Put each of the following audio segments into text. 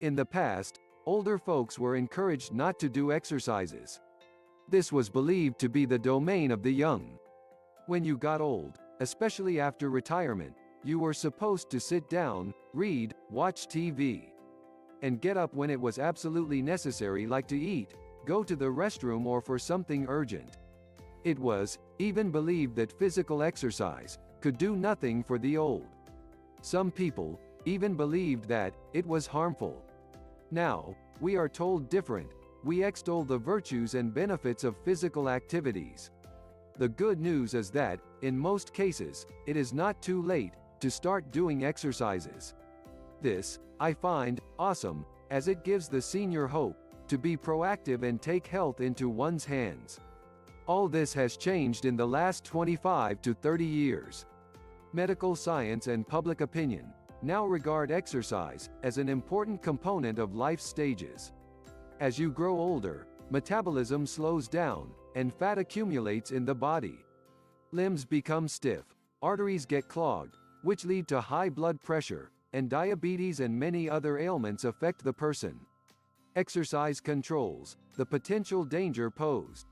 In the past, older folks were encouraged not to do exercises. This was believed to be the domain of the young. When you got old, especially after retirement, you were supposed to sit down, read, watch TV, and get up when it was absolutely necessary, like to eat, go to the restroom, or for something urgent. It was even believed that physical exercise could do nothing for the old. Some people even believed that it was harmful. Now, we are told different. We extol the virtues and benefits of physical activities. The good news is that, in most cases, it is not too late to start doing exercises. This, I find, awesome, as it gives the senior hope to be proactive and take health into one's hands. All this has changed in the last 25 to 30 years. Medical science and public opinion now regard exercise as an important component of life stages. As you grow older, metabolism slows down, and fat accumulates in the body. Limbs become stiff, arteries get clogged, which lead to high blood pressure, and diabetes and many other ailments affect the person. Exercise controls the potential danger posed.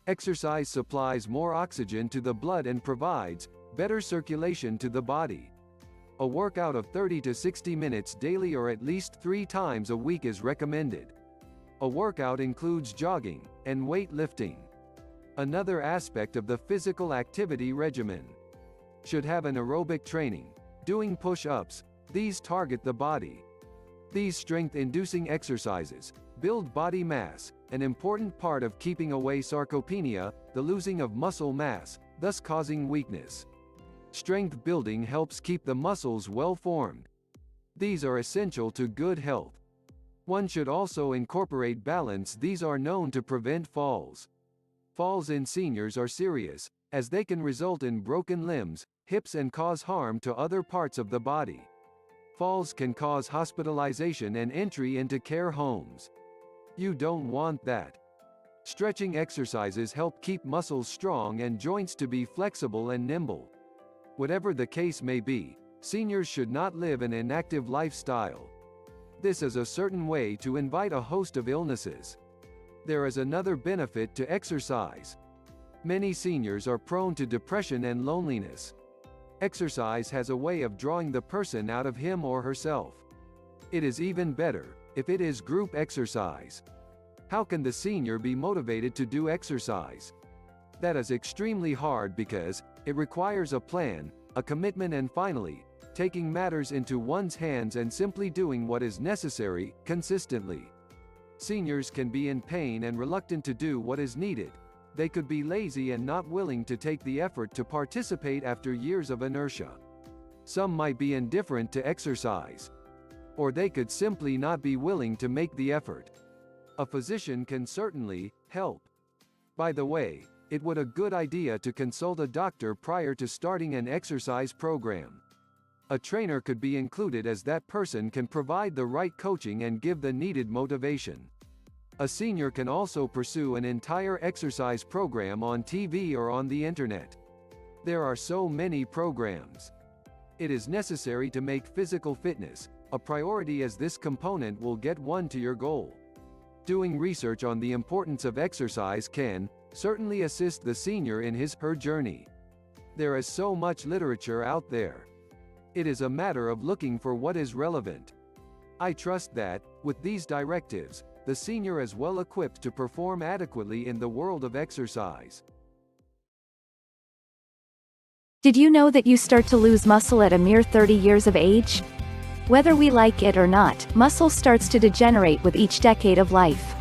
Exercise supplies more oxygen to the blood and provides better circulation to the body. A workout of 30 to 60 minutes daily or at least 3 times a week is recommended. A workout includes jogging and weightlifting. Another aspect of the physical activity regimen should have an aerobic training, doing push-ups. These target the body. These strength-inducing exercises build body mass, an important part of keeping away sarcopenia, the losing of muscle mass, thus causing weakness. Strength building helps keep the muscles well formed. These are essential to good health. One should also incorporate balance. These are known to prevent falls. Falls in seniors are serious, as they can result in broken limbs, hips, and cause harm to other parts of the body. Falls can cause hospitalization and entry into care homes. You don't want that. Stretching exercises help keep muscles strong and joints to be flexible and nimble. Whatever the case may be, seniors should not live an inactive lifestyle. This is a certain way to invite a host of illnesses. There is another benefit to exercise. Many seniors are prone to depression and loneliness. Exercise has a way of drawing the person out of him or herself. It is even better if it is group exercise. How can the senior be motivated to do exercise? That is extremely hard because it requires a plan, a commitment, and finally, taking matters into one's hands and simply doing what is necessary, consistently. Seniors can be in pain and reluctant to do what is needed. They could be lazy and not willing to take the effort to participate after years of inertia. Some might be indifferent to exercise. Or they could simply not be willing to make the effort. A physician can certainly help. By the way, it would be a good idea to consult a doctor prior to starting an exercise program. A trainer could be included, as that person can provide the right coaching and give the needed motivation. A senior can also pursue an entire exercise program on TV or on the internet. There are so many programs. It is necessary to make physical fitness a priority, as this component will get one to your goal. Doing research on the importance of exercise can certainly assist the senior in his/her journey. There is so much literature out there. It is a matter of looking for what is relevant. I trust that, with these directives, the senior is well equipped to perform adequately in the world of exercise. Did you know that you start to lose muscle at a mere 30 years of age? Whether we like it or not, muscle starts to degenerate with each decade of life.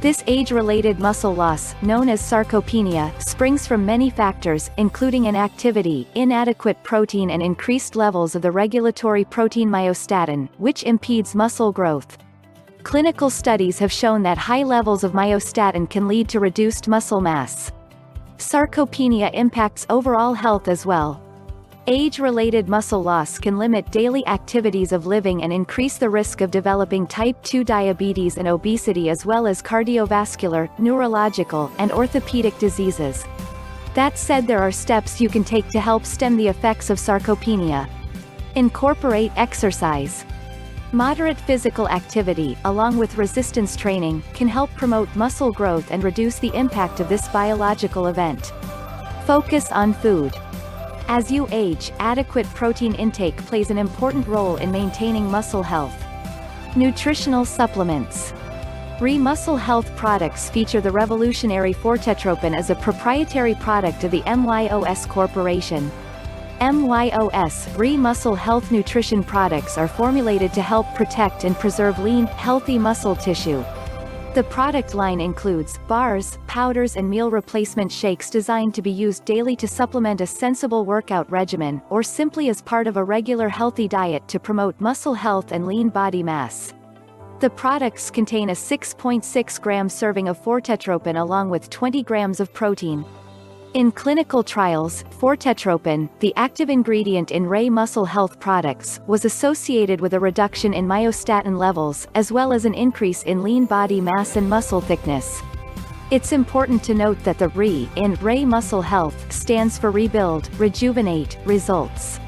This age-related muscle loss, known as sarcopenia, springs from many factors, including inactivity, inadequate protein, and increased levels of the regulatory protein myostatin, which impedes muscle growth. Clinical studies have shown that high levels of myostatin can lead to reduced muscle mass. Sarcopenia impacts overall health as well. Age-related muscle loss can limit daily activities of living and increase the risk of developing type 2 diabetes and obesity, as well as cardiovascular, neurological, and orthopedic diseases. That said, there are steps you can take to help stem the effects of sarcopenia. Incorporate exercise. Moderate physical activity, along with resistance training, can help promote muscle growth and reduce the impact of this biological event. Focus on food. As you age, adequate protein intake plays an important role in maintaining muscle health. Nutritional supplements. Muscle Health products feature the revolutionary fortetropin as a proprietary product of the MYOS Corporation. Muscle Health nutrition products are formulated to help protect and preserve lean, healthy muscle tissue. The product line includes bars, powders and meal replacement shakes designed to be used daily to supplement a sensible workout regimen, or simply as part of a regular healthy diet to promote muscle health and lean body mass. The products contain a 6.6 gram serving of fortetropin along with 20 grams of protein. In clinical trials, fortetropin, the active ingredient in Muscle Health products, was associated with a reduction in myostatin levels, as well as an increase in lean body mass and muscle thickness. It's important to note that the in Muscle Health stands for Rebuild, Rejuvenate, Results.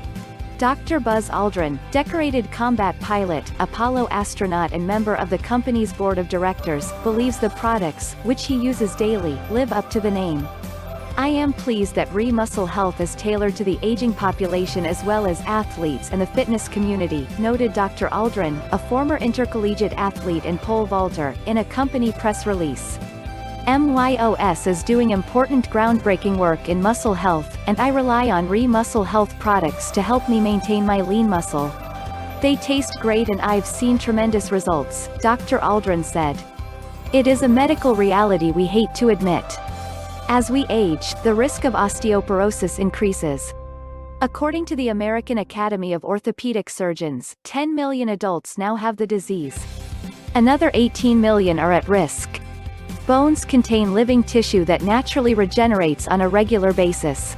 Dr. Buzz Aldrin, decorated combat pilot, Apollo astronaut and member of the company's board of directors, believes the products, which he uses daily, live up to the name. I am pleased that Muscle Health is tailored to the aging population as well as athletes and the fitness community, noted Dr. Aldrin, a former intercollegiate athlete and pole vaulter, in a company press release. MYOS is doing important groundbreaking work in muscle health, and I rely on Muscle Health products to help me maintain my lean muscle. They taste great and I've seen tremendous results, Dr. Aldrin said. It is a medical reality we hate to admit. As we age, the risk of osteoporosis increases. According to the American Academy of Orthopedic Surgeons, 10 million adults now have the disease. Another 18 million are at risk. Bones contain living tissue that naturally regenerates on a regular basis.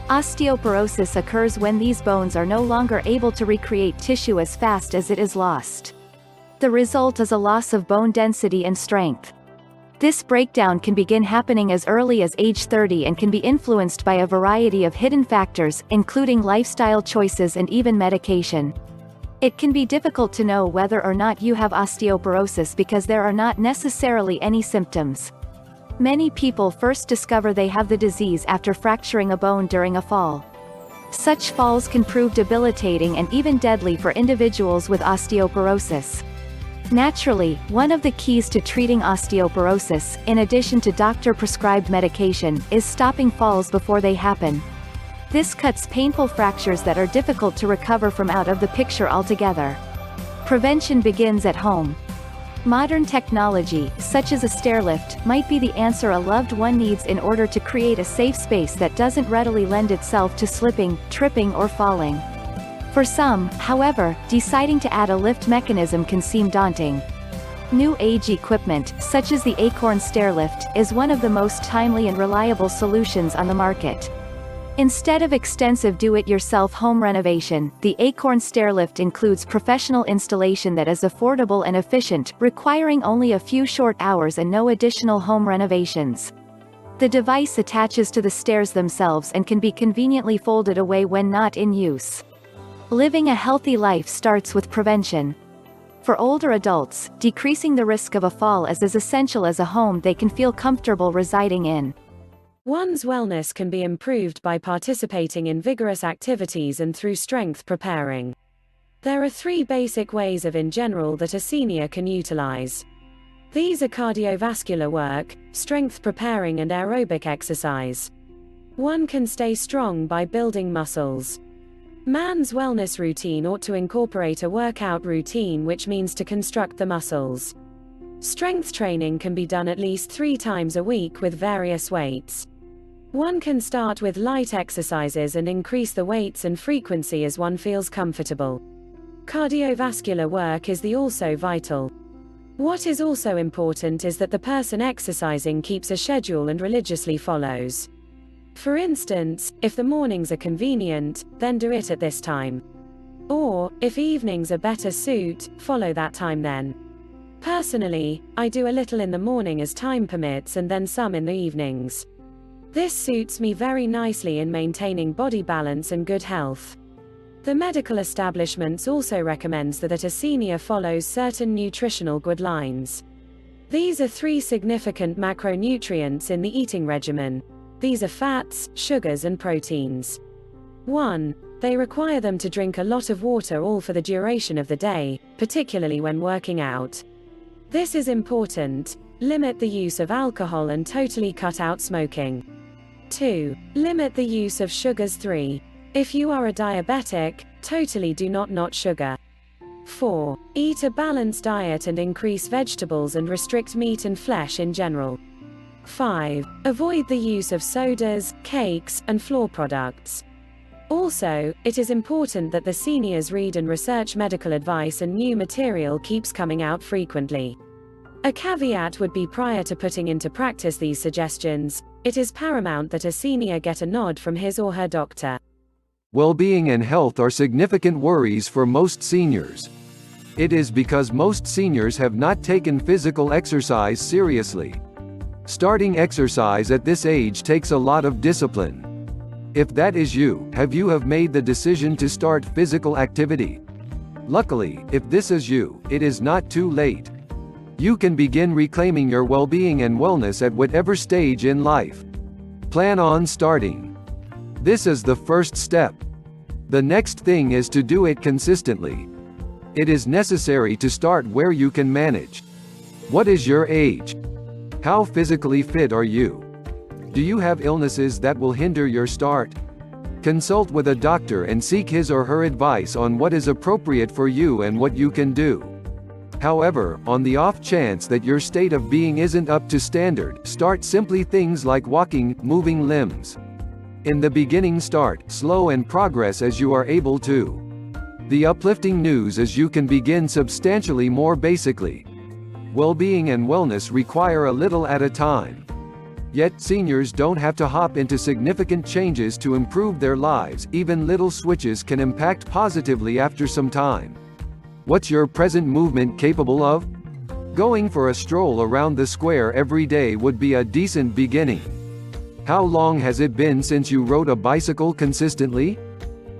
Osteoporosis occurs when these bones are no longer able to recreate tissue as fast as it is lost. The result is a loss of bone density and strength. This breakdown can begin happening as early as age 30 and can be influenced by a variety of hidden factors, including lifestyle choices and even medication. It can be difficult to know whether or not you have osteoporosis because there are not necessarily any symptoms. Many people first discover they have the disease after fracturing a bone during a fall. Such falls can prove debilitating and even deadly for individuals with osteoporosis. Naturally, one of the keys to treating osteoporosis, in addition to doctor-prescribed medication, is stopping falls before they happen. This cuts painful fractures that are difficult to recover from out of the picture altogether. Prevention begins at home. Modern technology, such as a stairlift, might be the answer a loved one needs in order to create a safe space that doesn't readily lend itself to slipping, tripping or falling. For some, however, deciding to add a lift mechanism can seem daunting. New age equipment, such as the Acorn Stairlift, is one of the most timely and reliable solutions on the market. Instead of extensive do-it-yourself home renovation, the Acorn Stairlift includes professional installation that is affordable and efficient, requiring only a few short hours and no additional home renovations. The device attaches to the stairs themselves and can be conveniently folded away when not in use. Living a healthy life starts with prevention. For older adults, decreasing the risk of a fall is as essential as a home they can feel comfortable residing in. One's wellness can be improved by participating in vigorous activities and through strength preparing. There are 3 basic ways in general that a senior can utilize. These are cardiovascular work, strength preparing and aerobic exercise. One can stay strong by building muscles. Man's wellness routine ought to incorporate a workout routine, which means to construct the muscles. Strength training can be done at least 3 times a week with various weights. One can start with light exercises and increase the weights and frequency as one feels comfortable. Cardiovascular work is also vital. What is also important is that the person exercising keeps a schedule and religiously follows. For instance, if the mornings are convenient, then do it at this time. Or, if evenings are better suit, follow that time then. Personally, I do a little in the morning as time permits and then some in the evenings. This suits me very nicely in maintaining body balance and good health. The medical establishments also recommends that a senior follows certain nutritional guidelines. These are 3 significant macronutrients in the eating regimen. These are fats, sugars and proteins. 1. They require them to drink a lot of water all for the duration of the day, particularly when working out. This is important. Limit the use of alcohol and totally cut out smoking. 2. Limit the use of sugars. 3. If you are a diabetic, totally do not sugar. 4. Eat a balanced diet and increase vegetables and restrict meat and flesh in general. 5. Avoid the use of sodas, cakes, and flour products. Also, it is important that the seniors read and research medical advice, and new material keeps coming out frequently. A caveat would be, prior to putting into practice these suggestions, it is paramount that a senior get a nod from his or her doctor. Well-being and health are significant worries for most seniors. It is because most seniors have not taken physical exercise seriously. Starting exercise at this age takes a lot of discipline. If that is you, have made the decision to start physical activity? Luckily, if this is you, it is not too late. You can begin reclaiming your well-being and wellness at whatever stage in life. Plan on starting. This is the first step. The next thing is to do it consistently. It is necessary to start where you can manage. What is your age? How physically fit are you? Do you have illnesses that will hinder your start? Consult with a doctor and seek his or her advice on what is appropriate for you and what you can do. However, on the off chance that your state of being isn't up to standard, start simply things like walking, moving limbs. In the beginning, start slow and progress as you are able to. The uplifting news is you can begin substantially more basically. Well-being and wellness require a little at a time. Yet, seniors don't have to hop into significant changes to improve their lives. Even little switches can impact positively after some time. What's your present movement capable of? Going for a stroll around the square every day would be a decent beginning. How long has it been since you rode a bicycle consistently?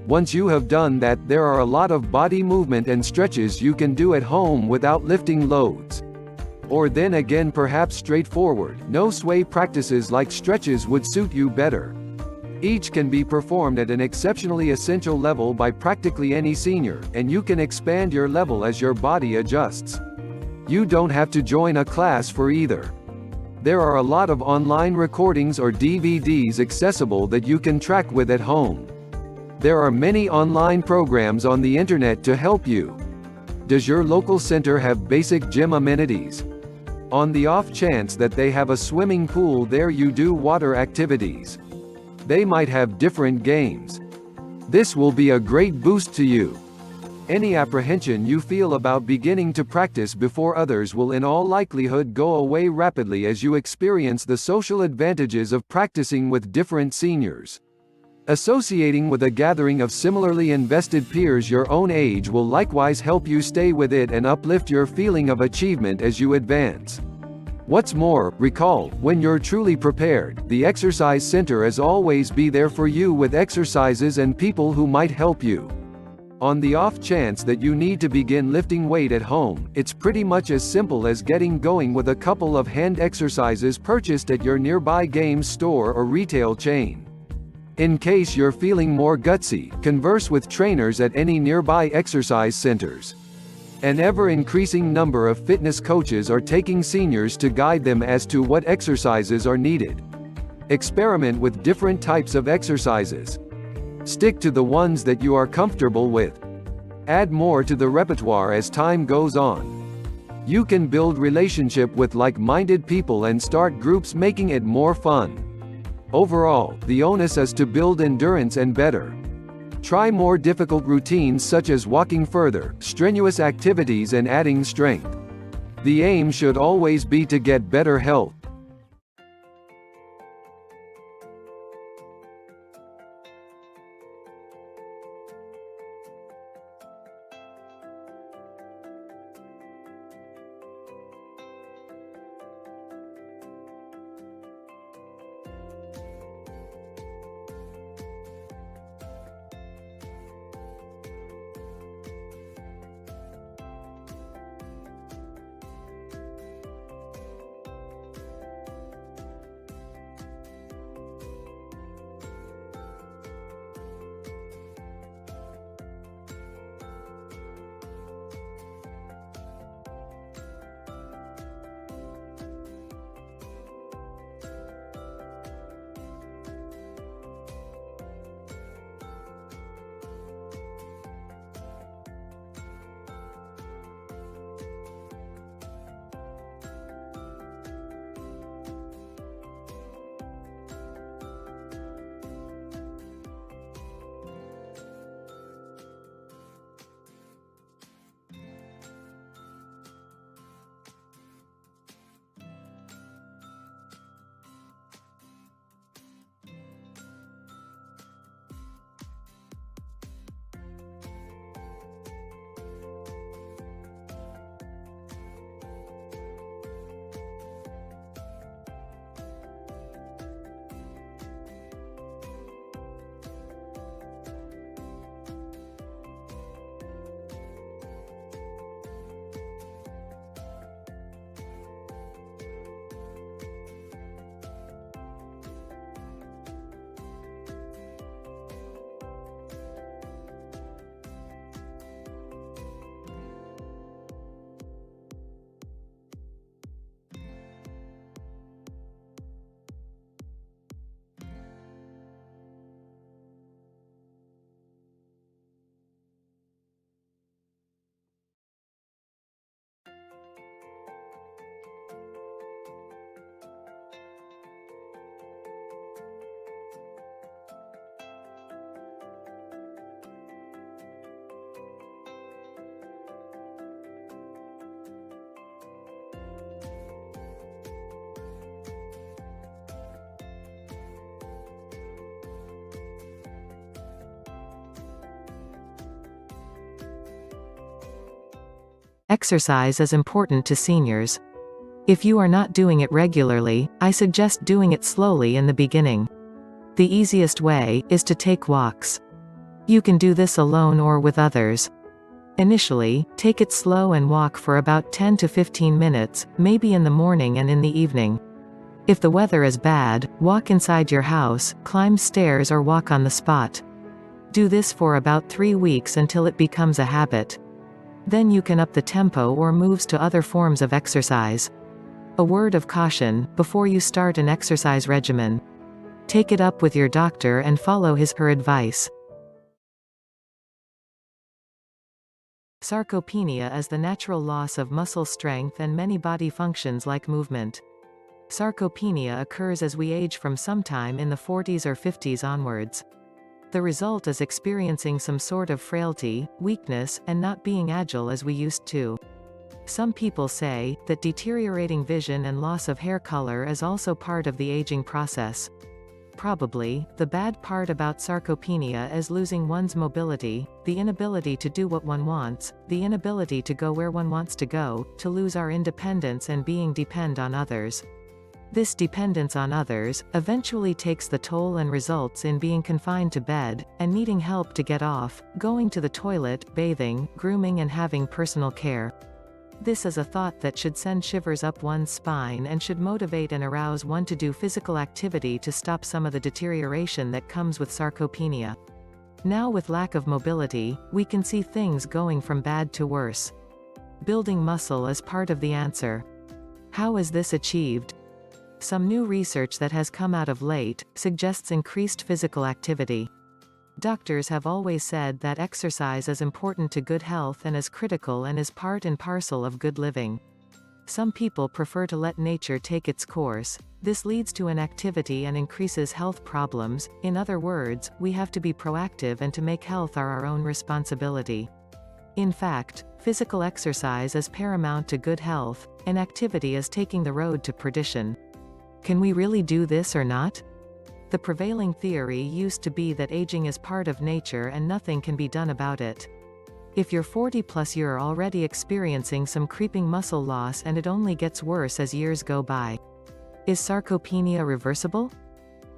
Once you have done that, there are a lot of body movement and stretches you can do at home without lifting loads. Or then again, perhaps straightforward, no sway practices like stretches would suit you better. Each can be performed at an exceptionally essential level by practically any senior, and you can expand your level as your body adjusts. You don't have to join a class for either. There are a lot of online recordings or DVDs accessible that you can track with at home. There are many online programs on the internet to help you. Does your local center have basic gym amenities? On the off chance that they have a swimming pool there, you do water activities. They might have different games. This will be a great boost to you. Any apprehension you feel about beginning to practice before others will in all likelihood go away rapidly as you experience the social advantages of practicing with different seniors. Associating with a gathering of similarly invested peers your own age will likewise help you stay with it and uplift your feeling of achievement as you advance. What's more, recall, when you're truly prepared, the exercise center is always be there for you with exercises and people who might help you. On the off chance that you need to begin lifting weight at home, it's pretty much as simple as getting going with a couple of hand exercises purchased at your nearby games store or retail chain. In case you're feeling more gutsy, converse with trainers at any nearby exercise centers. An ever-increasing number of fitness coaches are taking seniors to guide them as to what exercises are needed. Experiment with different types of exercises. Stick to the ones that you are comfortable with. Add more to the repertoire as time goes on. You can build relationship with like-minded people and start groups, making it more fun. Overall, the onus is to build endurance and better. Try more difficult routines such as walking further, strenuous activities and adding strength. The aim should always be to get better health. Exercise is important to seniors. If you are not doing it regularly, I suggest doing it slowly in the beginning. The easiest way is to take walks. You can do this alone or with others. Initially, take it slow and walk for about 10 to 15 minutes, maybe in the morning and in the evening. If the weather is bad, walk inside your house, climb stairs or walk on the spot. Do this for about 3 weeks until it becomes a habit. Then you can up the tempo or moves to other forms of exercise. A word of caution, before you start an exercise regimen. Take it up with your doctor and follow his/her advice. Sarcopenia is the natural loss of muscle strength and many body functions like movement. Sarcopenia occurs as we age from sometime in the 40s or 50s onwards. The result is experiencing some sort of frailty, weakness, and not being agile as we used to. Some people say that deteriorating vision and loss of hair color is also part of the aging process. Probably, the bad part about sarcopenia is losing one's mobility, the inability to do what one wants, the inability to go where one wants to go, to lose our independence and being dependent on others. This dependence on others eventually takes the toll and results in being confined to bed, and needing help to get off, going to the toilet, bathing, grooming and having personal care. This is a thought that should send shivers up one's spine and should motivate and arouse one to do physical activity to stop some of the deterioration that comes with sarcopenia. Now with lack of mobility, we can see things going from bad to worse. Building muscle is part of the answer. How is this achieved? Some new research that has come out of late suggests increased physical activity. Doctors have always said that exercise is important to good health and is critical and is part and parcel of good living. Some people prefer to let nature take its course. This leads to inactivity and increases health problems. In other words, we have to be proactive and to make health our own responsibility. In fact, physical exercise is paramount to good health, and activity is taking the road to perdition. Can we really do this or not? The prevailing theory used to be that aging is part of nature and nothing can be done about it. If you're 40 plus, you're already experiencing some creeping muscle loss and it only gets worse as years go by. Is sarcopenia reversible?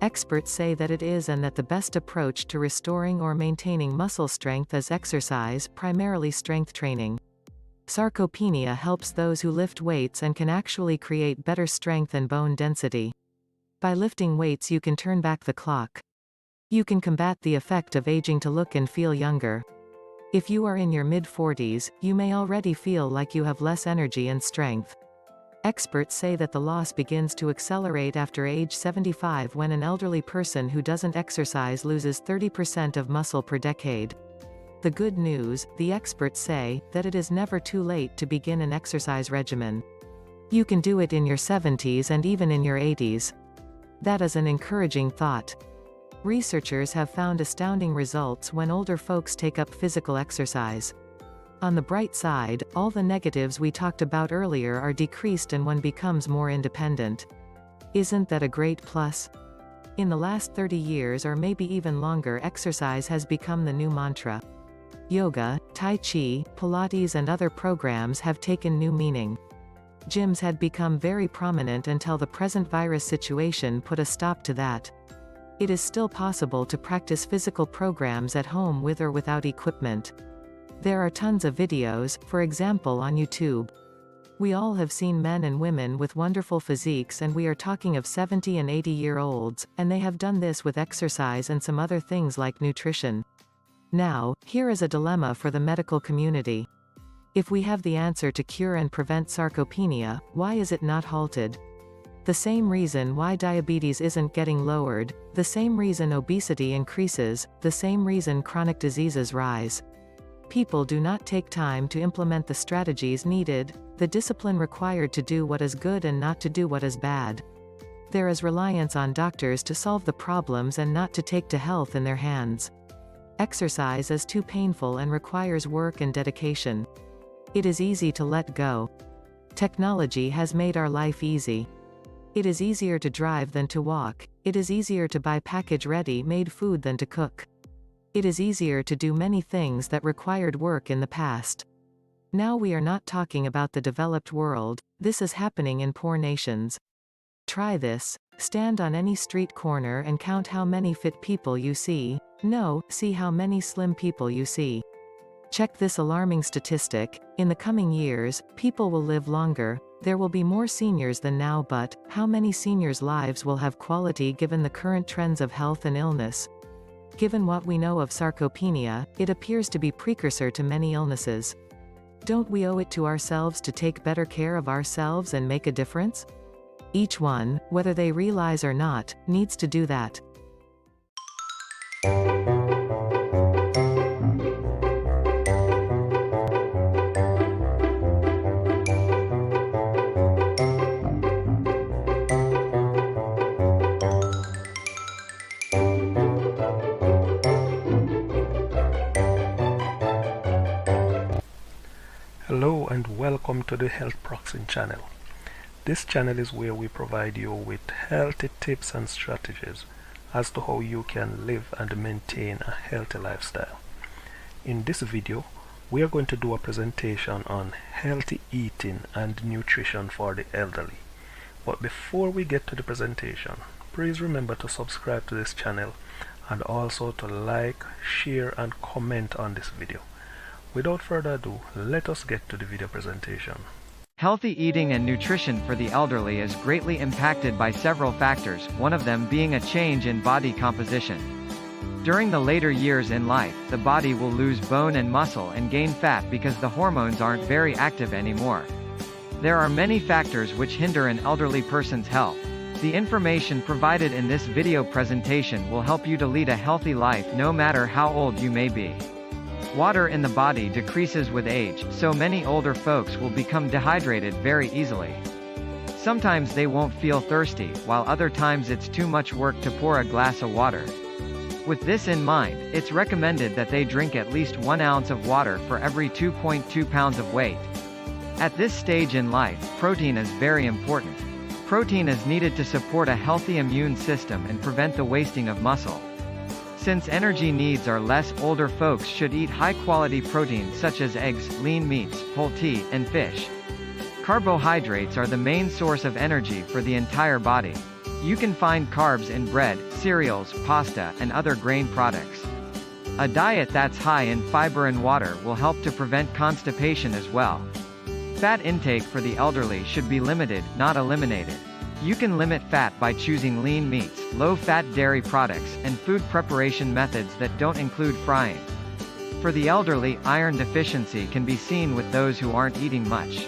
Experts say that it is, and that the best approach to restoring or maintaining muscle strength is exercise, primarily strength training. Sarcopenia helps those who lift weights and can actually create better strength and bone density. By lifting weights you can turn back the clock. You can combat the effect of aging to look and feel younger. If you are in your mid-40s, you may already feel like you have less energy and strength. Experts say that the loss begins to accelerate after age 75, when an elderly person who doesn't exercise loses 30% of muscle per decade. The good news, the experts say, that it is never too late to begin an exercise regimen. You can do it in your 70s and even in your 80s. That is an encouraging thought. Researchers have found astounding results when older folks take up physical exercise. On the bright side, all the negatives we talked about earlier are decreased and one becomes more independent. Isn't that a great plus? In the last 30 years or maybe even longer, exercise has become the new mantra. Yoga, Tai Chi, Pilates and other programs have taken new meaning. Gyms had become very prominent until the present virus situation put a stop to that. It is still possible to practice physical programs at home with or without equipment. There are tons of videos, for example on YouTube. We all have seen men and women with wonderful physiques, and we are talking of 70 and 80-year-olds, and they have done this with exercise and some other things like nutrition. Now, here is a dilemma for the medical community. If we have the answer to cure and prevent sarcopenia, why is it not halted? The same reason why diabetes isn't getting lowered, the same reason obesity increases, the same reason chronic diseases rise. People do not take time to implement the strategies needed, the discipline required to do what is good and not to do what is bad. There is reliance on doctors to solve the problems and not to take to health in their hands. Exercise is too painful and requires work and dedication. It is easy to let go. Technology has made our life easy. It is easier to drive than to walk. It is easier to buy package-ready-made food than to cook. It is easier to do many things that required work in the past. Now we are not talking about the developed world, this is happening in poor nations. Try this. Stand on any street corner and count how many fit people you see. No, see how many slim people you see. Check this alarming statistic. In the coming years, people will live longer. There will be more seniors than now, but how many seniors' lives will have quality given the current trends of health and illness? Given what we know of sarcopenia, it appears to be precursor to many illnesses. Don't we owe it to ourselves to take better care of ourselves and make a difference? Each one, whether they realize or not, needs to do that. Hello and welcome to the Health Proxin channel. This channel is where we provide you with healthy tips and strategies as to how you can live and maintain a healthy lifestyle. In this video, we are going to do a presentation on healthy eating and nutrition for the elderly. But before we get to the presentation, please remember to subscribe to this channel and also to like, share and comment on this video. Without further ado, let us get to the video presentation. Healthy eating and nutrition for the elderly is greatly impacted by several factors, one of them being a change in body composition. During the later years in life, the body will lose bone and muscle and gain fat because the hormones aren't very active anymore. There are many factors which hinder an elderly person's health. The information provided in this video presentation will help you to lead a healthy life no matter how old you may be. Water in the body decreases with age, so many older folks will become dehydrated very easily. Sometimes they won't feel thirsty, while other times it's too much work to pour a glass of water. With this in mind, it's recommended that they drink at least 1 ounce of water for every 2.2 pounds of weight. At this stage in life, protein is very important. Protein is needed to support a healthy immune system and prevent the wasting of muscle. Since energy needs are less, older folks should eat high-quality proteins such as eggs, lean meats, poultry, and fish. Carbohydrates are the main source of energy for the entire body. You can find carbs in bread, cereals, pasta, and other grain products. A diet that's high in fiber and water will help to prevent constipation as well. Fat intake for the elderly should be limited, not eliminated. You can limit fat by choosing lean meats, low-fat dairy products, and food preparation methods that don't include frying. For the elderly, iron deficiency can be seen with those who aren't eating much.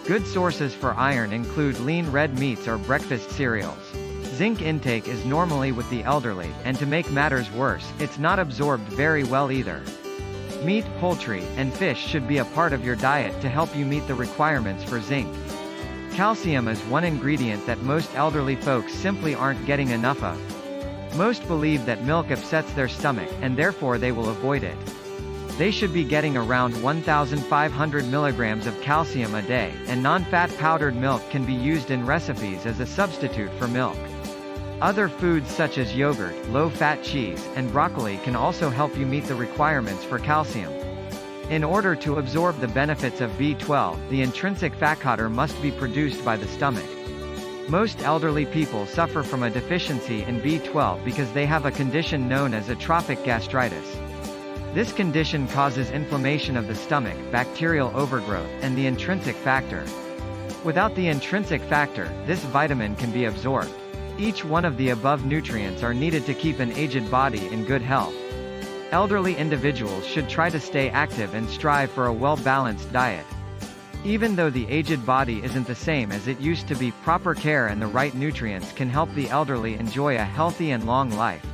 Good sources for iron include lean red meats or breakfast cereals. Zinc intake is normally with the elderly, and to make matters worse, it's not absorbed very well either. Meat, poultry, and fish should be a part of your diet to help you meet the requirements for zinc. Calcium is one ingredient that most elderly folks simply aren't getting enough of. Most believe that milk upsets their stomach, and therefore they will avoid it. They should be getting around 1,500 milligrams of calcium a day, and non-fat powdered milk can be used in recipes as a substitute for milk. Other foods such as yogurt, low-fat cheese, and broccoli can also help you meet the requirements for calcium. In order to absorb the benefits of B12, the intrinsic factor must be produced by the stomach. Most elderly people suffer from a deficiency in B12 because they have a condition known as atrophic gastritis. This condition causes inflammation of the stomach, bacterial overgrowth, and the intrinsic factor. Without the intrinsic factor, this vitamin can be absorbed. Each one of the above nutrients are needed to keep an aged body in good health. Elderly individuals should try to stay active and strive for a well-balanced diet. Even though the aged body isn't the same as it used to be, proper care and the right nutrients can help the elderly enjoy a healthy and long life.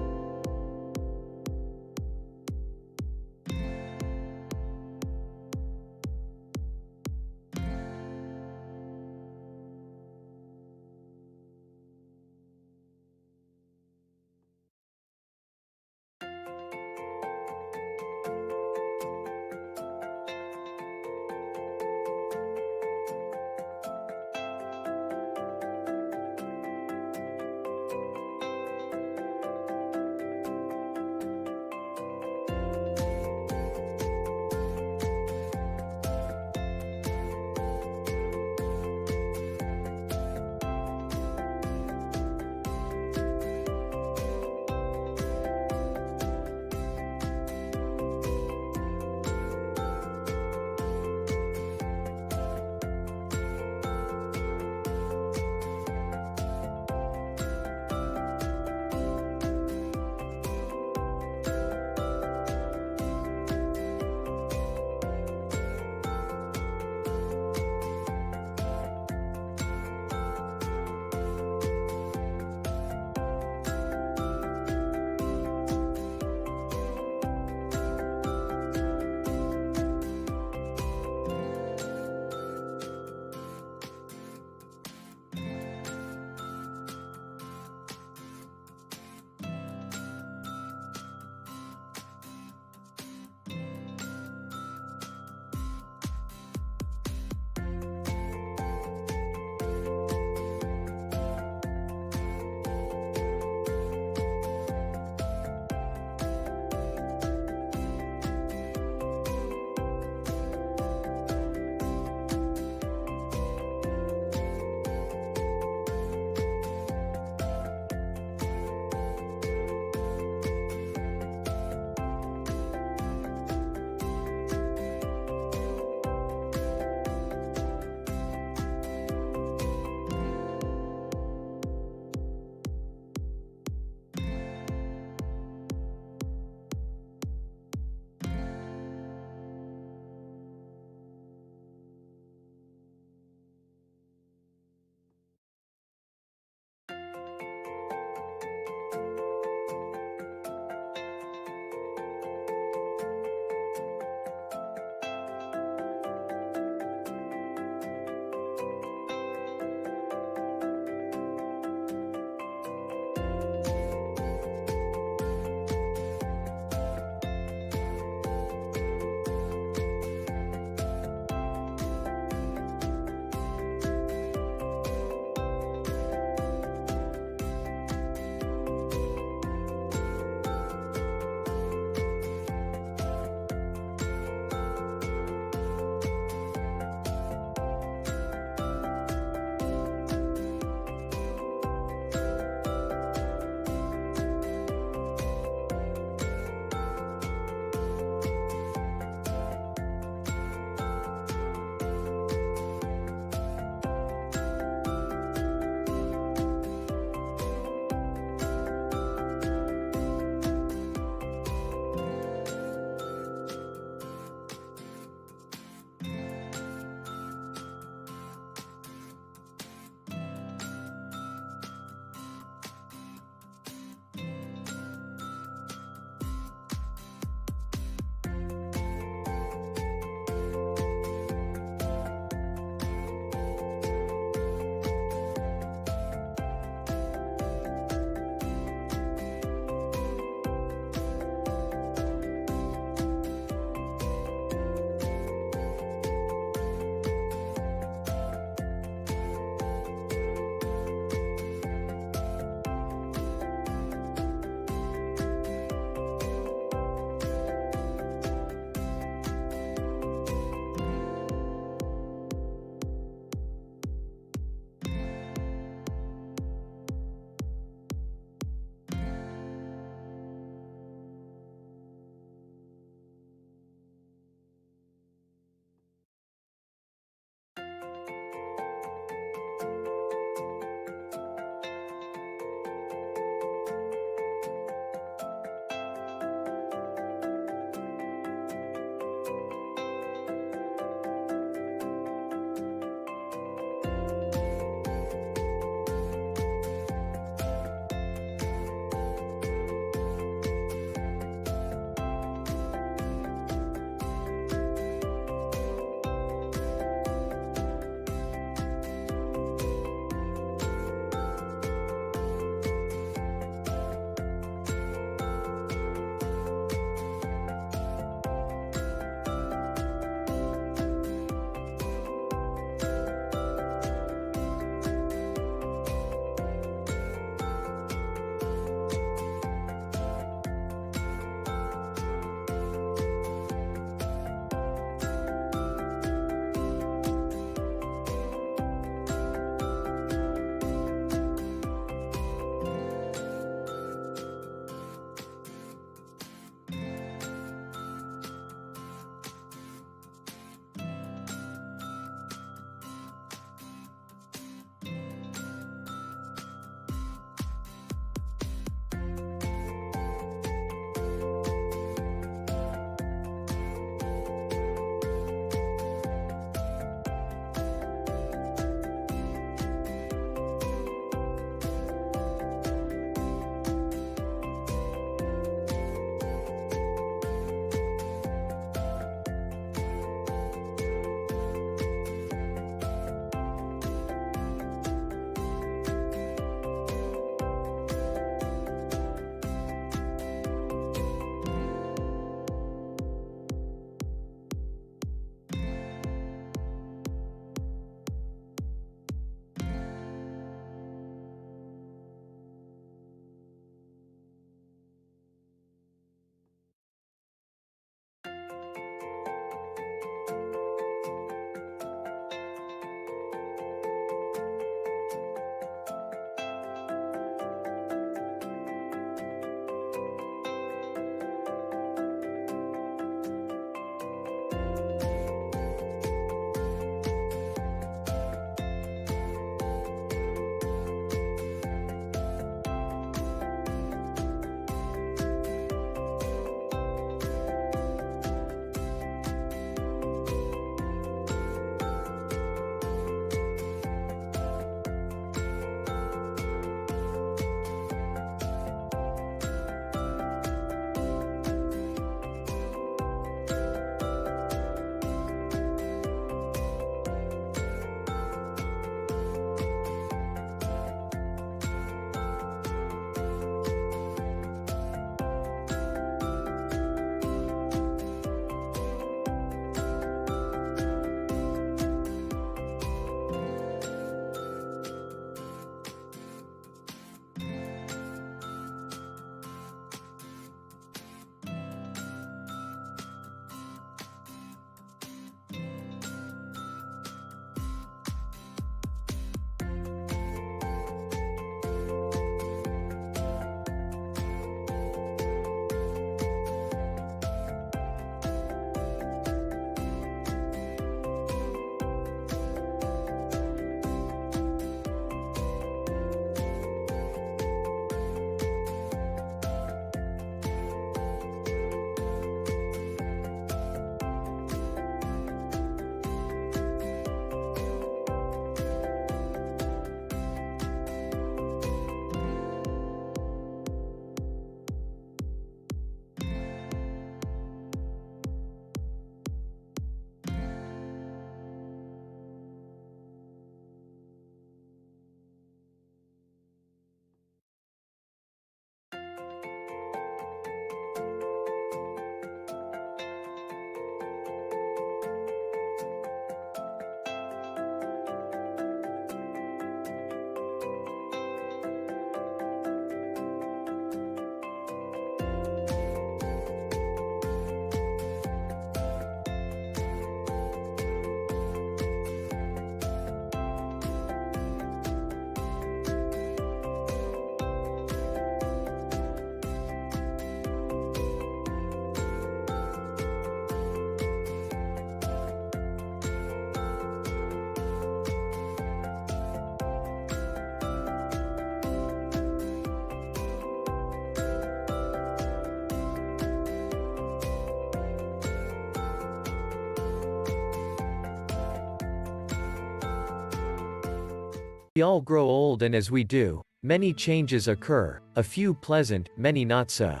We all grow old, and as we do, many changes occur, a few pleasant, many not so.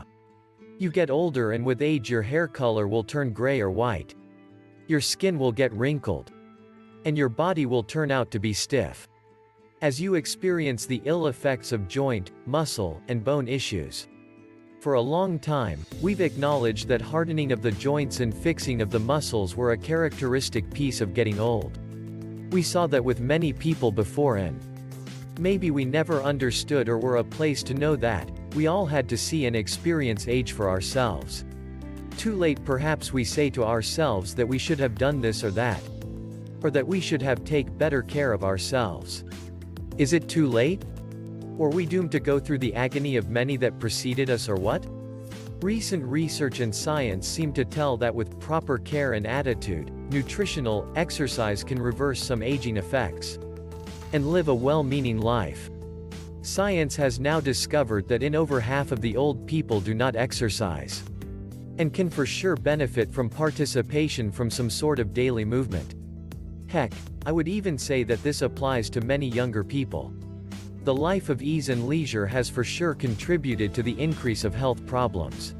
You get older, and with age your hair color will turn gray or white. Your skin will get wrinkled. And your body will turn out to be stiff. As you experience the ill effects of joint, muscle, and bone issues. For a long time, we've acknowledged that hardening of the joints and fixing of the muscles were a characteristic piece of getting old. We saw that with many people before, and maybe we never understood or were a place to know that we all had to see and experience age for ourselves. Too late, perhaps we say to ourselves that we should have done this or that, or that we should have taken better care of ourselves. Is it too late? Or we doomed to go through the agony of many that preceded us, or what? Recent research and science seem to tell that with proper care and attitude, nutritional exercise can reverse some aging effects and live a well-meaning life. Science has now discovered that in over half of the old people do not exercise and can for sure benefit from participation from some sort of daily movement. Heck, I would even say that this applies to many younger people. The life of ease and leisure has for sure contributed to the increase of health problems.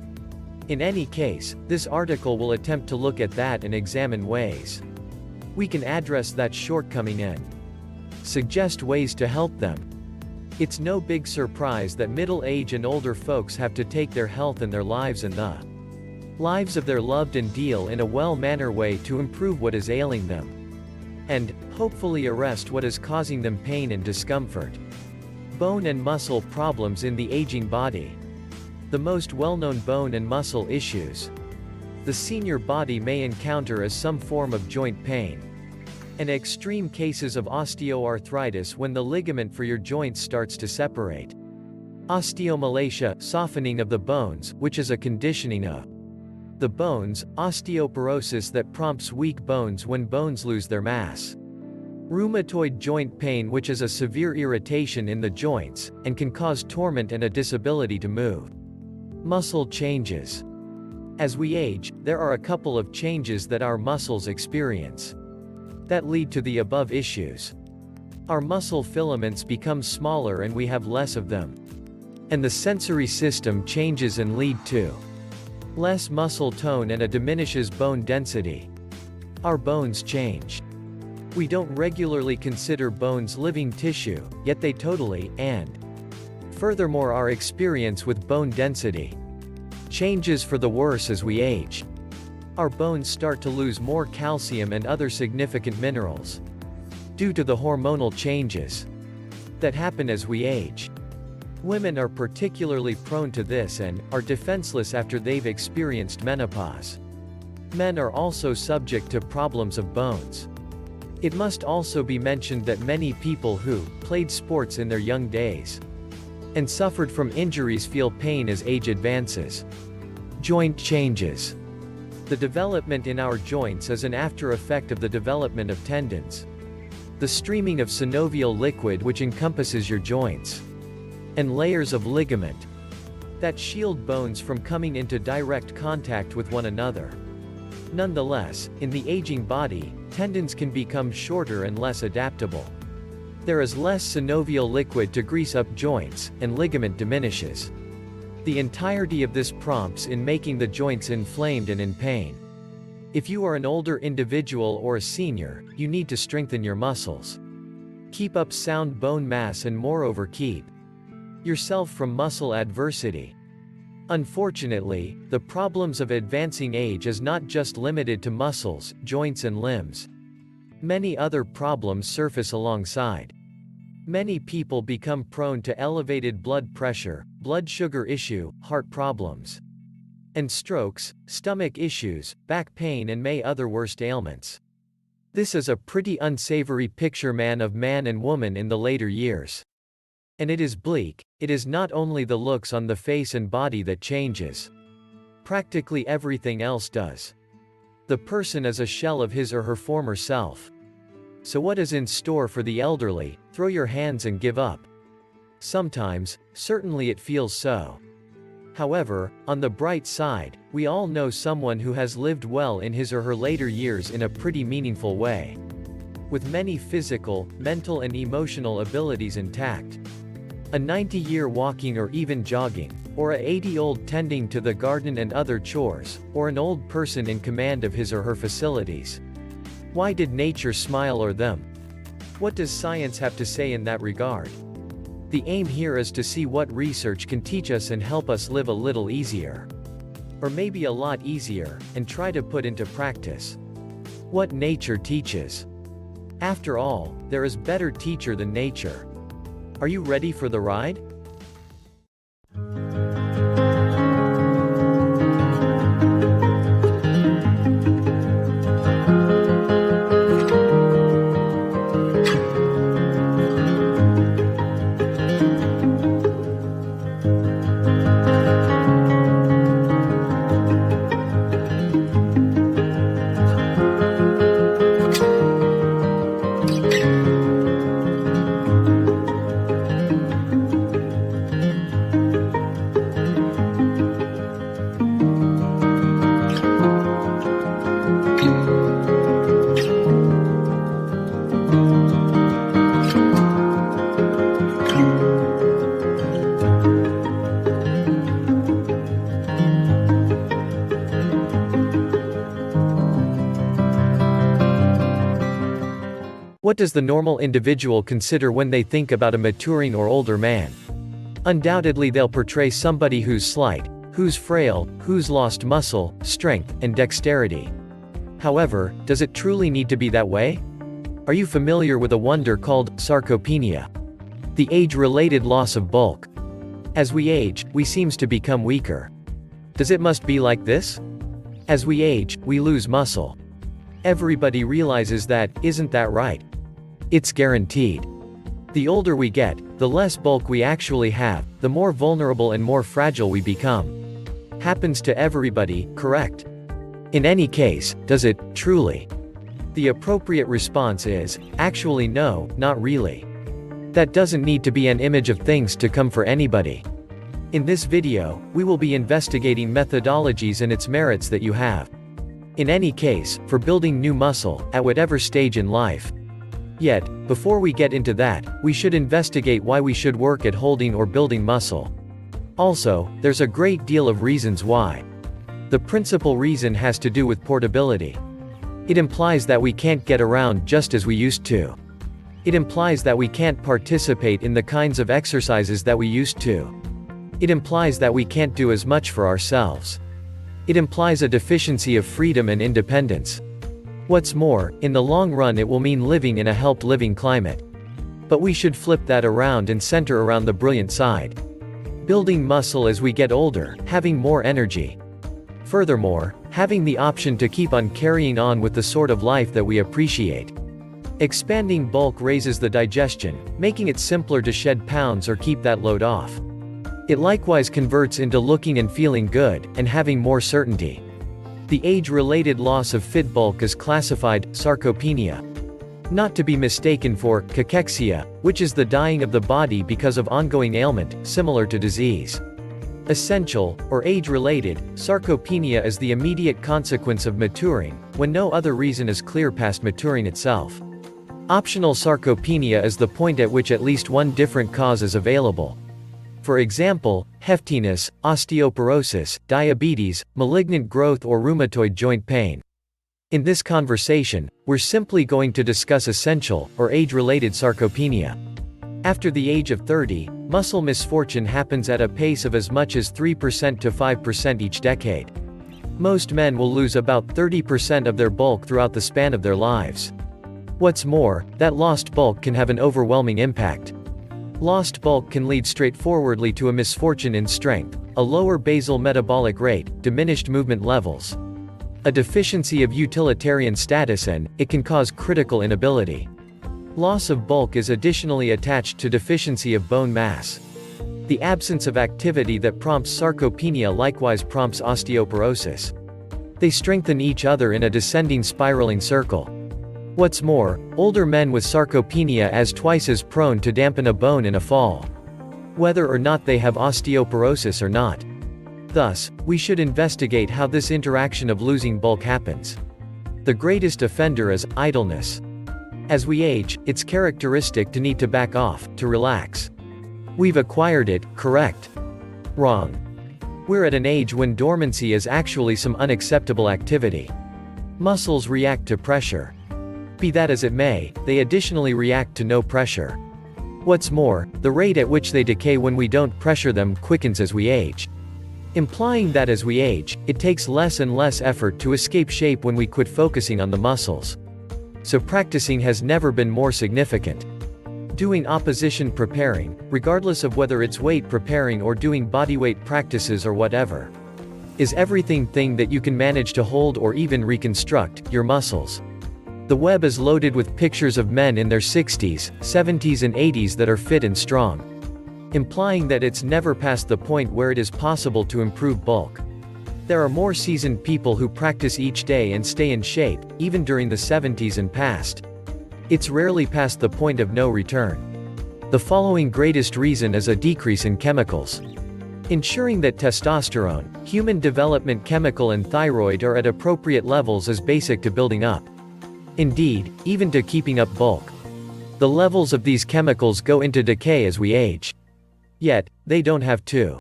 In any case, this article will attempt to look at that and examine ways we can address that shortcoming and suggest ways to help them. It's no big surprise that middle-age and older folks have to take their health and their lives and the lives of their loved and deal in a well-mannered way to improve what is ailing them, and, hopefully, arrest what is causing them pain and discomfort. Bone and muscle problems in the aging body. The most well-known bone and muscle issues the senior body may encounter is some form of joint pain, and extreme cases of osteoarthritis when the ligament for your joints starts to separate. Osteomalacia, softening of the bones, which is a conditioning of the bones, osteoporosis that prompts weak bones when bones lose their mass. Rheumatoid joint pain, which is a severe irritation in the joints, and can cause torment and a disability to move. Muscle changes. As we age, there are a couple of changes that our muscles experience that lead to the above issues. Our muscle filaments become smaller and we have less of them. And the sensory system changes and lead to less muscle tone and a diminishes bone density. Our bones change. We don't regularly consider bones living tissue, yet they totally, and furthermore our experience with bone density changes for the worse as we age. Our bones start to lose more calcium and other significant minerals due to the hormonal changes that happen as we age. Women are particularly prone to this and are defenseless after they've experienced menopause. Men are also subject to problems of bones. It must also be mentioned that many people who played sports in their young days and suffered from injuries feel pain as age advances. Joint changes. The development in our joints is an after effect of the development of tendons. The streaming of synovial liquid which encompasses your joints and layers of ligament that shield bones from coming into direct contact with one another. Nonetheless, in the aging body, tendons can become shorter and less adaptable. There is less synovial liquid to grease up joints, and ligament diminishes. The entirety of this prompts in making the joints inflamed and in pain. If you are an older individual or a senior, you need to strengthen your muscles. Keep up sound bone mass and moreover keep yourself from muscle adversity. Unfortunately, the problems of advancing age is not just limited to muscles, joints and limbs. Many other problems surface alongside. Many people become prone to elevated blood pressure, blood sugar issue, heart problems, and strokes, stomach issues, back pain and may other worst ailments. This is a pretty unsavory picture of man and woman in the later years. And it is bleak. It is not only the looks on the face and body that changes. Practically everything else does. The person is a shell of his or her former self. So what is in store for the elderly? Throw your hands and give up. Sometimes, certainly it feels so. However, on the bright side, we all know someone who has lived well in his or her later years in a pretty meaningful way. with many physical, mental and emotional abilities intact. A 90-year walking or even jogging, or a 80-old tending to the garden and other chores, or an old person in command of his or her facilities. Why did nature smile or them? What does science have to say in that regard? The aim here is to see what research can teach us and help us live a little easier. Or maybe a lot easier, and try to put into practice what nature teaches. After all, there is better teacher than nature. Are you ready for the ride? What does the normal individual consider when they think about a maturing or older man? Undoubtedly they'll portray somebody who's slight, who's frail, who's lost muscle, strength, and dexterity. However, does it truly need to be that way? Are you familiar with a wonder called sarcopenia? The age-related loss of bulk. As we age, we seems to become weaker. Does it must be like this? As we age, we lose muscle. Everybody realizes that, isn't that right? It's guaranteed. The older we get, the less bulk we actually have, the more vulnerable and more fragile we become. Happens to everybody, correct? In any case, does it, truly? The appropriate response is, actually no, not really. That doesn't need to be an image of things to come for anybody. In this video, we will be investigating methodologies and its merits that you have. In any case, for building new muscle, at whatever stage in life. Yet, before we get into that, we should investigate why we should work at holding or building muscle. Also, there's a great deal of reasons why. The principal reason has to do with portability. It implies that we can't get around just as we used to. It implies that we can't participate in the kinds of exercises that we used to. It implies that we can't do as much for ourselves. It implies a deficiency of freedom and independence. What's more, in the long run it will mean living in a helped living climate. But we should flip that around and center around the brilliant side. Building muscle as we get older, having more energy. Furthermore, having the option to keep on carrying on with the sort of life that we appreciate. Expanding bulk raises the digestion, making it simpler to shed pounds or keep that load off. It likewise converts into looking and feeling good, and having more certainty. The age-related loss of fit bulk is classified sarcopenia. Not to be mistaken for cachexia, which is the dying of the body because of ongoing ailment, similar to disease. Essential, or age-related, sarcopenia is the immediate consequence of maturing, when no other reason is clear past maturing itself. Optional sarcopenia is the point at which at least one different cause is available. For example, heftiness, osteoporosis, diabetes, malignant growth or rheumatoid joint pain. In this conversation, we're simply going to discuss essential, or age-related sarcopenia. After the age of 30, muscle misfortune happens at a pace of as much as 3% to 5% each decade. Most men will lose about 30% of their bulk throughout the span of their lives. What's more, that lost bulk can have an overwhelming impact. Lost bulk can lead straightforwardly to a misfortune in strength, a lower basal metabolic rate, diminished movement levels, a deficiency of utilitarian status, and it can cause critical inability. Loss of bulk is additionally attached to deficiency of bone mass. The absence of activity that prompts sarcopenia likewise prompts osteoporosis. They strengthen each other in a descending spiraling circle. What's more, older men with sarcopenia as twice as prone to dampen a bone in a fall, whether or not they have osteoporosis or not. Thus, we should investigate how this interaction of losing bulk happens. The greatest offender is idleness. As we age, it's characteristic to need to back off, to relax. We've acquired it, correct? Wrong. We're at an age when dormancy is actually some unacceptable activity. Muscles react to pressure. Be that as it may, they additionally react to no pressure. What's more, the rate at which they decay when we don't pressure them quickens as we age. Implying that as we age, it takes less and less effort to escape shape when we quit focusing on the muscles. So practicing has never been more significant. Doing opposition preparing, regardless of whether it's weight preparing or doing bodyweight practices or whatever, is everything that you can manage to hold or even reconstruct your muscles. The web is loaded with pictures of men in their 60s, 70s and 80s that are fit and strong, implying that it's never past the point where it is possible to improve bulk. There are more seasoned people who practice each day and stay in shape, even during the 70s and past. It's rarely past the point of no return. The following greatest reason is a decrease in chemicals. Ensuring that testosterone, human development chemical and thyroid are at appropriate levels is basic to building up. Indeed, even to keeping up bulk. The levels of these chemicals go into decay as we age. Yet, they don't have to.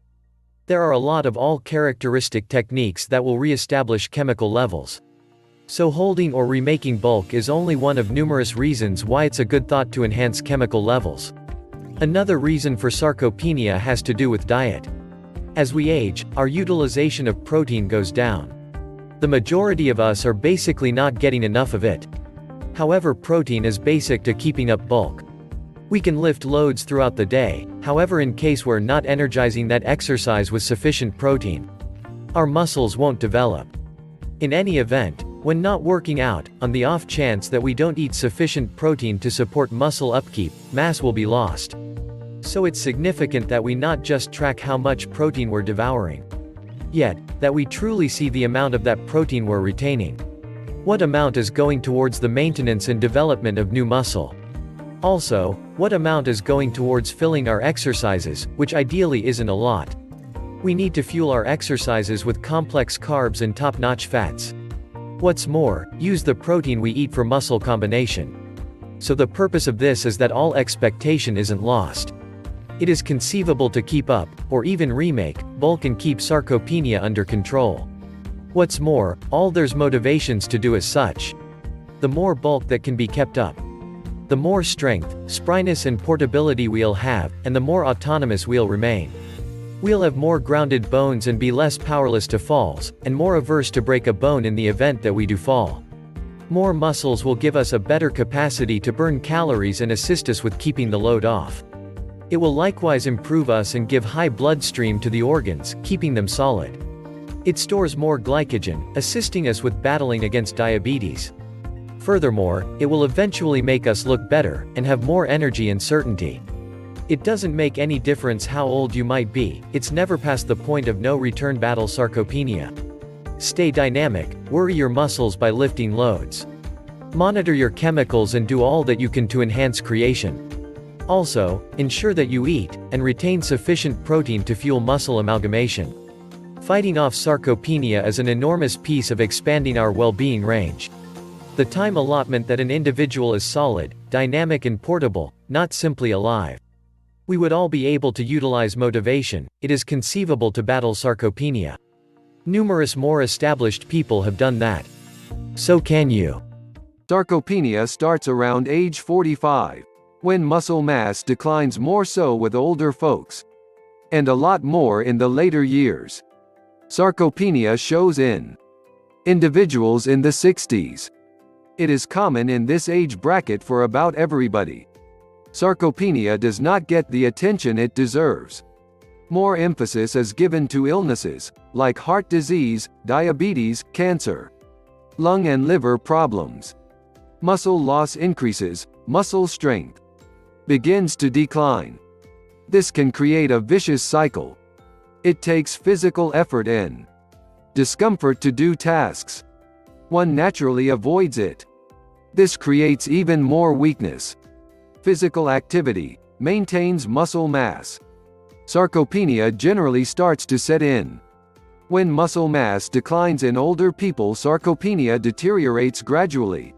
There are a lot of all-characteristic techniques that will re-establish chemical levels. So holding or remaking bulk is only one of numerous reasons why it's a good thought to enhance chemical levels. Another reason for sarcopenia has to do with diet. As we age, our utilization of protein goes down. The majority of us are basically not getting enough of it. However, protein is basic to keeping up bulk. We can lift loads throughout the day, however, in case we're not energizing that exercise with sufficient protein, our muscles won't develop. In any event, when not working out, on the off chance that we don't eat sufficient protein to support muscle upkeep, mass will be lost. So it's significant that we not just track how much protein we're devouring, yet, that we truly see the amount of that protein we're retaining. What amount is going towards the maintenance and development of new muscle? Also, what amount is going towards filling our exercises, which ideally isn't a lot. We need to fuel our exercises with complex carbs and top-notch fats. What's more, use the protein we eat for muscle combination. So the purpose of this is that all expectation isn't lost. It is conceivable to keep up, or even remake, bulk and keep sarcopenia under control. What's more, all there's motivations to do as such. The more bulk that can be kept up, the more strength, spryness and portability we'll have, and the more autonomous we'll remain. We'll have more grounded bones and be less powerless to falls, and more averse to break a bone in the event that we do fall. More muscles will give us a better capacity to burn calories and assist us with keeping the load off. It will likewise improve us and give high bloodstream to the organs, keeping them solid. It stores more glycogen, assisting us with battling against diabetes. Furthermore, it will eventually make us look better, and have more energy and certainty. It doesn't make any difference how old you might be, it's never past the point of no return battle sarcopenia. Stay dynamic, worry your muscles by lifting loads. Monitor your chemicals and do all that you can to enhance creation. Also, ensure that you eat, and retain sufficient protein to fuel muscle amalgamation. Fighting off sarcopenia is an enormous piece of expanding our well-being range. The time allotment that an individual is solid, dynamic and portable, not simply alive. We would all be able to utilize motivation, it is conceivable to battle sarcopenia. Numerous more established people have done that. So can you. Sarcopenia starts around age 45, when muscle mass declines more so with older folks, and a lot more in the later years. Sarcopenia shows in individuals in the 60s. It is common in this age bracket for about everybody. Sarcopenia does not get the attention it deserves. More emphasis is given to illnesses, like heart disease, diabetes, cancer, lung and liver problems. Muscle loss increases, muscle strength begins to decline. This can create a vicious cycle. It takes physical effort and discomfort to do tasks. One naturally avoids it. This creates even more weakness. Physical activity maintains muscle mass. Sarcopenia generally starts to set in when muscle mass declines in older people. Sarcopenia deteriorates gradually.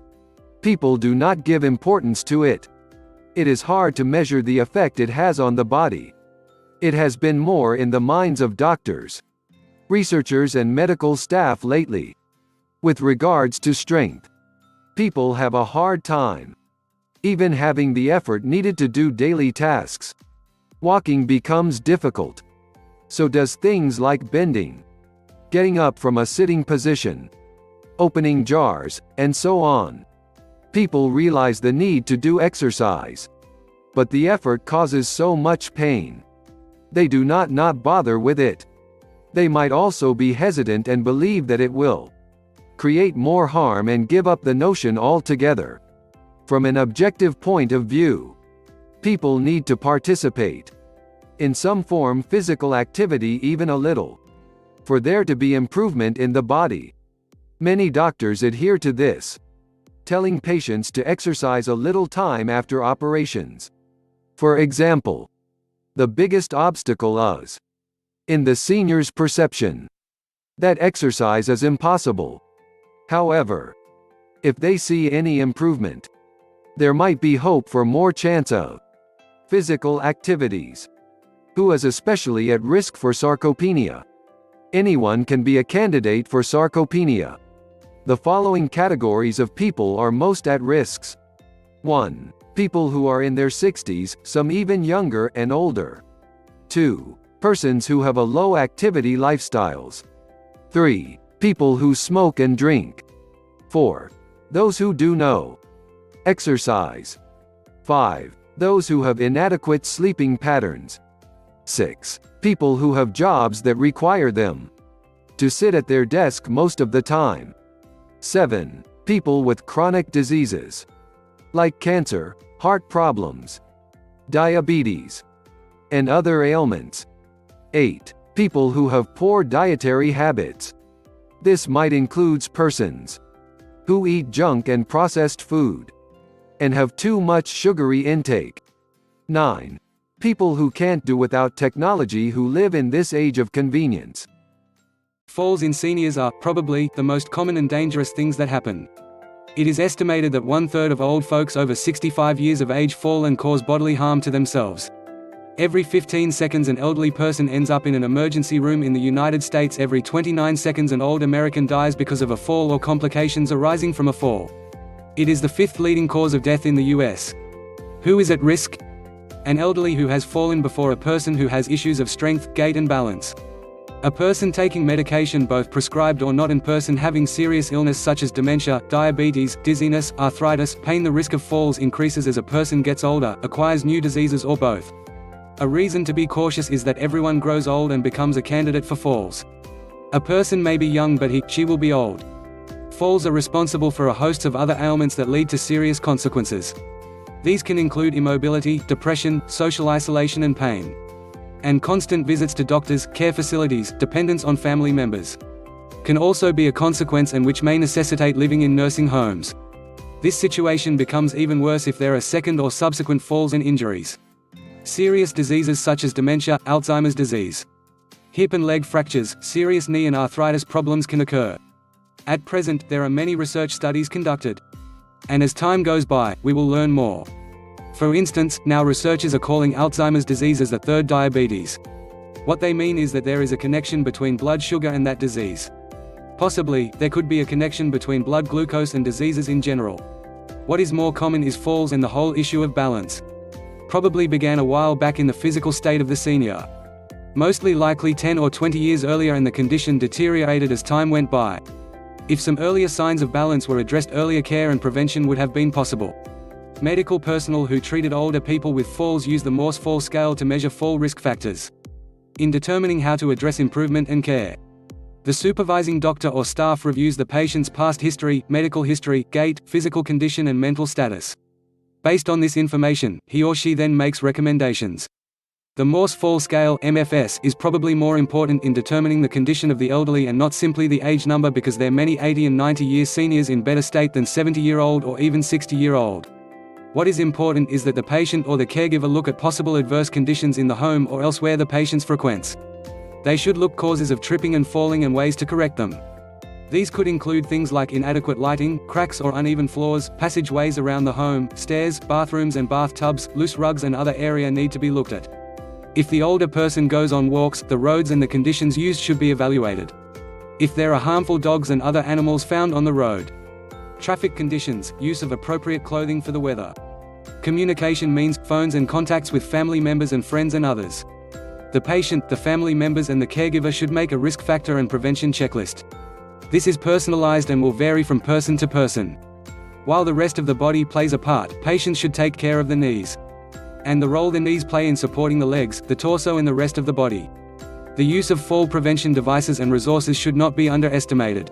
People do not give importance to it. It is hard to measure the effect it has on the body. It has been more in the minds of doctors, researchers and medical staff lately. With regards to strength, people have a hard time even having the effort needed to do daily tasks. Walking becomes difficult. So does things like bending, getting up from a sitting position, opening jars, and so on. People realize the need to do exercise, but the effort causes so much pain. They do not bother with it. They might also be hesitant and believe that it will create more harm and give up the notion altogether. From an objective point of view, people need to participate in some form physical activity, even a little, for there to be improvement in the body. Many doctors adhere to this, telling patients to exercise a little time after operations. For example, the biggest obstacle is in the senior's perception that exercise is impossible. However, if they see any improvement, there might be hope for more chance of physical activities. Who is especially at risk for sarcopenia? Anyone can be a candidate for sarcopenia. The following categories of people are most at risks. 1. People who are in their 60s, some even younger and older. 2. Persons who have a low activity lifestyles. 3. People who smoke and drink. 4. Those who do no exercise. 5. Those who have inadequate sleeping patterns. 6. People who have jobs that require them to sit at their desk most of the time. 7. People with chronic diseases like cancer, heart problems, diabetes, and other ailments. 8. People who have poor dietary habits. This might include persons who eat junk and processed food and have too much sugary intake. 9. People who can't do without technology, who live in this age of convenience. Falls in seniors are, probably, the most common and dangerous things that happen. It is estimated that 1/3 of old folks over 65 years of age fall and cause bodily harm to themselves. Every 15 seconds an elderly person ends up in an emergency room in the United States. Every 29 seconds an old American dies because of a fall or complications arising from a fall. It is the 5th leading cause of death in the US. Who is at risk? An elderly who has fallen before a person who has issues of strength, gait and balance. A person taking medication, both prescribed or not, and person having serious illness such as dementia, diabetes, dizziness, arthritis, pain. The risk of falls increases as a person gets older, acquires new diseases, or both. A reason to be cautious is that everyone grows old and becomes a candidate for falls. A person may be young but she will be old. Falls are responsible for a host of other ailments that lead to serious consequences. These can include immobility, depression, social isolation and pain. And constant visits to doctors, care facilities, dependence on family members can also be a consequence, and which may necessitate living in nursing homes. This situation becomes even worse if there are second or subsequent falls and injuries. Serious diseases such as dementia, Alzheimer's disease, hip and leg fractures, serious knee and arthritis problems can occur. At present, there are many research studies conducted. And as time goes by, we will learn more. For instance, now researchers are calling Alzheimer's disease as the third diabetes. What they mean is that there is a connection between blood sugar and that disease. Possibly, there could be a connection between blood glucose and diseases in general. What is more common is falls, and the whole issue of balance probably began a while back in the physical state of the senior. Mostly likely 10 or 20 years earlier, and the condition deteriorated as time went by. If some earlier signs of balance were addressed earlier, care and prevention would have been possible. Medical personnel who treated older people with falls use the Morse fall scale to measure fall risk factors in determining how to address improvement and care. The supervising doctor or staff reviews the patient's past history, medical history, gait, physical condition and mental status. Based on this information, he or she then makes recommendations. The Morse fall scale (MFS) is probably more important in determining the condition of the elderly, and not simply the age number, because there are many 80 and 90-year seniors in better state than 70-year-old or even 60-year-old. What is important is that the patient or the caregiver look at possible adverse conditions in the home or elsewhere the patients frequents. They should look causes of tripping and falling and ways to correct them. These could include things like inadequate lighting, cracks or uneven floors, passageways around the home, stairs, bathrooms and bathtubs, loose rugs and other area need to be looked at. If the older person goes on walks, the roads and the conditions used should be evaluated. If there are harmful dogs and other animals found on the road. Traffic conditions, use of appropriate clothing for the weather. Communication means, phones and contacts with family members and friends and others. The patient, the family members and the caregiver should make a risk factor and prevention checklist. This is personalized and will vary from person to person. While the rest of the body plays a part, patients should take care of the knees. And the role the knees play in supporting the legs, the torso and the rest of the body. The use of fall prevention devices and resources should not be underestimated.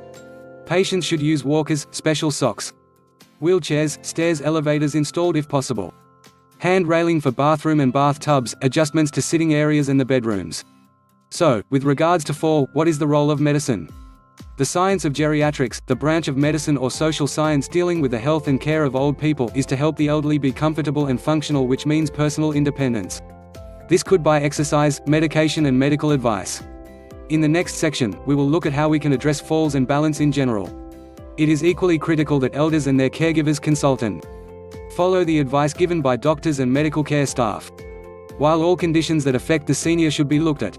Patients should use walkers, special socks, wheelchairs, stairs, elevators installed if possible. Hand railing for bathroom and bathtubs, adjustments to sitting areas and the bedrooms. So, with regards to fall, what is the role of medicine? The science of geriatrics, the branch of medicine or social science dealing with the health and care of old people, is to help the elderly be comfortable and functional, which means personal independence. This could by exercise, medication and medical advice. In the next section, we will look at how we can address falls and balance in general. It is equally critical that elders and their caregivers consult and follow the advice given by doctors and medical care staff. While all conditions that affect the senior should be looked at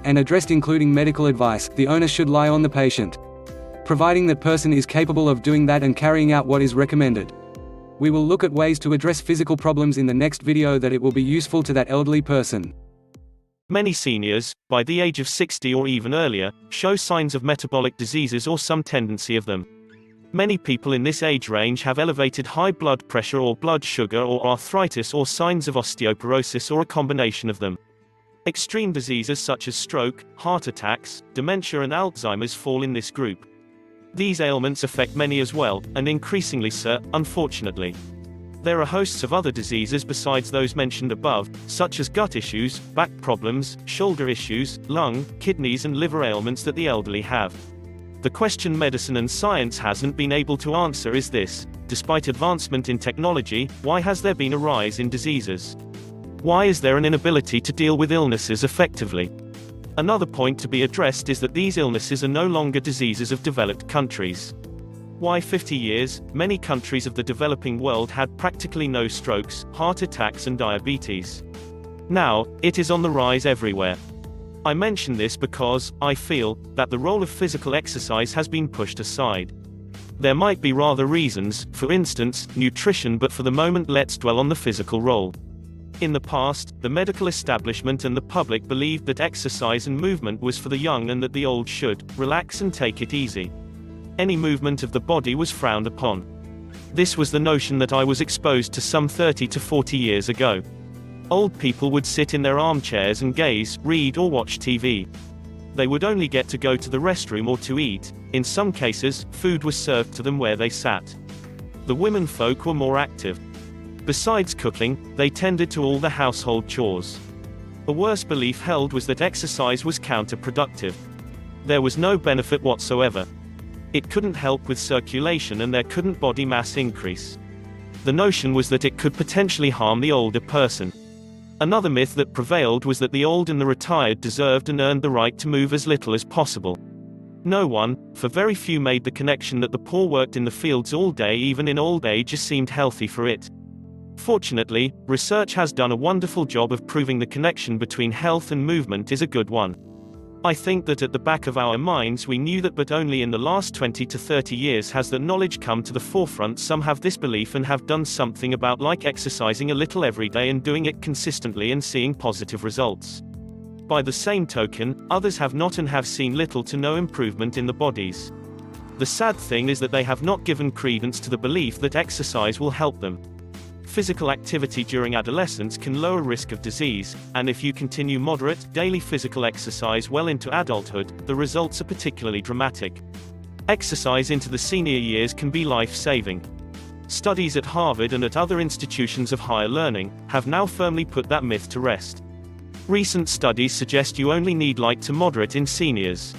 and addressed, including medical advice, the onus should lie on the patient, providing that person is capable of doing that and carrying out what is recommended. We will look at ways to address physical problems in the next video that it will be useful to that elderly person. Many seniors, by the age of 60 or even earlier, show signs of metabolic diseases or some tendency of them. Many people in this age range have elevated high blood pressure or blood sugar or arthritis or signs of osteoporosis or a combination of them. Extreme diseases such as stroke, heart attacks, dementia and Alzheimer's fall in this group. These ailments affect many as well, and increasingly so, unfortunately. There are hosts of other diseases besides those mentioned above, such as gut issues, back problems, shoulder issues, lung, kidneys and liver ailments that the elderly have. The question medicine and science hasn't been able to answer is this: despite advancement in technology, why has there been a rise in diseases? Why is there an inability to deal with illnesses effectively? Another point to be addressed is that these illnesses are no longer diseases of developed countries. Why 50 years, many countries of the developing world had practically no strokes, heart attacks and diabetes. Now, it is on the rise everywhere. I mention this because, I feel, that the role of physical exercise has been pushed aside. There might be rather reasons, for instance, nutrition, but for the moment let's dwell on the physical role. In the past, the medical establishment and the public believed that exercise and movement was for the young and that the old should relax and take it easy. Any movement of the body was frowned upon. This was the notion that I was exposed to some 30 to 40 years ago. Old people would sit in their armchairs and gaze, read or watch TV. They would only get to go to the restroom or to eat. In some cases, food was served to them where they sat. The women folk were more active. Besides cooking, they tended to all the household chores. A worse belief held was that exercise was counterproductive. There was no benefit whatsoever. It couldn't help with circulation and there couldn't body mass increase. The notion was that it could potentially harm the older person. Another myth that prevailed was that the old and the retired deserved and earned the right to move as little as possible. No one, for very few, made the connection that the poor worked in the fields all day even in old age as seemed healthy for it. Fortunately, research has done a wonderful job of proving the connection between health and movement is a good one. I think that at the back of our minds we knew that, but only in the last 20 to 30 years has that knowledge come to the forefront. Some have this belief and have done something about, like exercising a little every day and doing it consistently and seeing positive results. By the same token, others have not and have seen little to no improvement in the bodies. The sad thing is that they have not given credence to the belief that exercise will help them. Physical activity during adolescence can lower risk of disease, and if you continue moderate, daily physical exercise well into adulthood, the results are particularly dramatic. Exercise into the senior years can be life-saving. Studies at Harvard and at other institutions of higher learning have now firmly put that myth to rest. Recent studies suggest you only need light to moderate in seniors.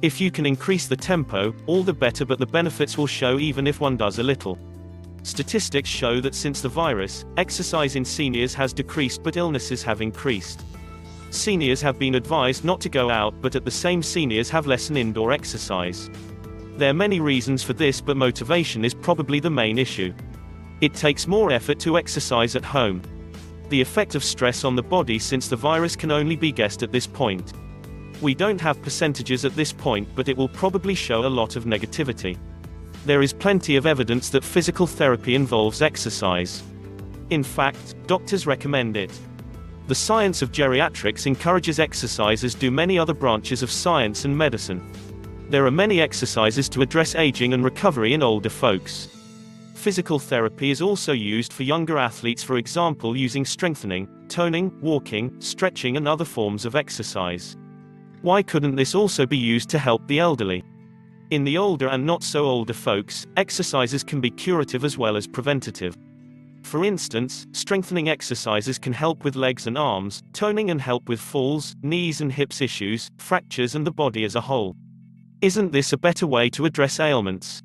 If you can increase the tempo, all the better, but the benefits will show even if one does a little. Statistics show that since the virus, exercise in seniors has decreased but illnesses have increased. Seniors have been advised not to go out, but at the same, seniors have less indoor exercise. There are many reasons for this, but motivation is probably the main issue. It takes more effort to exercise at home. The effect of stress on the body, since the virus can only be guessed at this point. We don't have percentages at this point, but it will probably show a lot of negativity. There is plenty of evidence that physical therapy involves exercise. In fact, doctors recommend it. The science of geriatrics encourages exercise, as do many other branches of science and medicine. There are many exercises to address aging and recovery in older folks. Physical therapy is also used for younger athletes, for example using strengthening, toning, walking, stretching and other forms of exercise. Why couldn't this also be used to help the elderly? In the older and not so older folks, exercises can be curative as well as preventative. For instance, strengthening exercises can help with legs and arms, toning and help with falls, knees and hips issues, fractures and the body as a whole. Isn't this a better way to address ailments?